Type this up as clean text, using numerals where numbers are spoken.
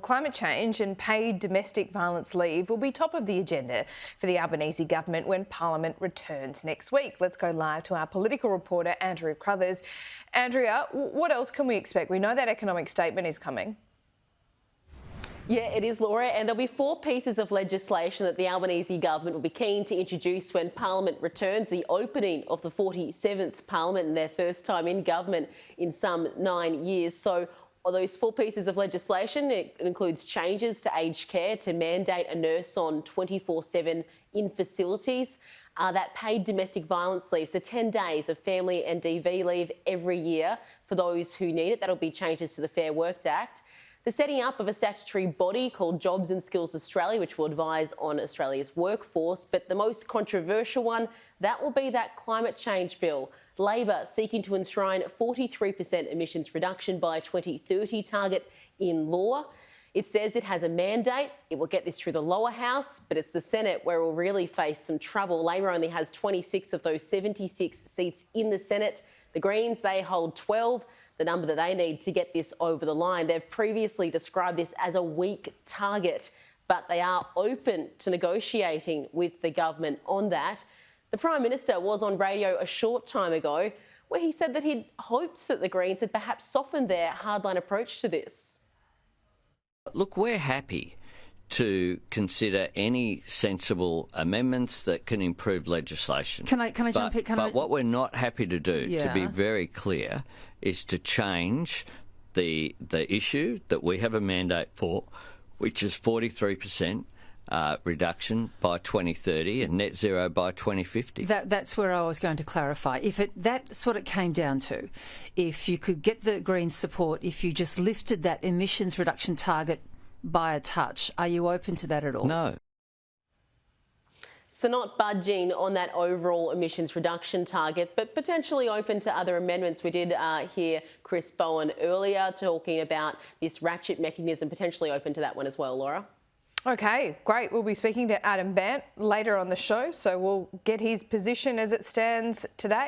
Climate change and paid domestic violence leave will be top of the agenda for the Albanese government when Parliament returns next week. Let's go live to our political reporter, Andrea Crothers. Andrea, what else can we expect? We know that economic statement is coming. Yeah, it is, Laura, and there'll be 4 pieces of legislation that the Albanese government will be keen to introduce when Parliament returns, the opening of the 47th Parliament and their first time in government in some 9 years. So those 4 pieces of legislation, it includes changes to aged care to mandate a nurse on 24/7 in facilities, that paid domestic violence leave, so 10 days of family and DV leave every year for those who need it. That'll be changes to the Fair Work Act. The setting up of a statutory body called Jobs and Skills Australia, which will advise on Australia's workforce. But the most controversial one, that will be that climate change bill. Labor seeking to enshrine 43% emissions reduction by 2030 target in law. It says it has a mandate. It will get this through the lower house, but it's the Senate where it will really face some trouble. Labor only has 26 of those 76 seats in the Senate. The Greens, they hold 12, the number that they need to get this over the line. They've previously described this as a weak target, but they are open to negotiating with the government on that. The Prime Minister was on radio a short time ago where he said that he'd hoped that the Greens had perhaps softened their hardline approach to this. Look, we're happy to consider any sensible amendments that can improve legislation. Can I jump in? But what we're not happy to do, to be very clear, is to change the issue that we have a mandate for, which is 43% reduction by 2030 and net zero by 2050. That's where I was going to clarify. That's what it came down to. If you could get the Greens' support, if you just lifted that emissions reduction target by a touch, are you open to that at all? No. So not budging on that overall emissions reduction target, but potentially open to other amendments. We did hear Chris Bowen earlier talking about this ratchet mechanism, potentially open to that one as well, Laura. Okay, great. We'll be speaking to Adam Bant later on the show, so we'll get his position as it stands today.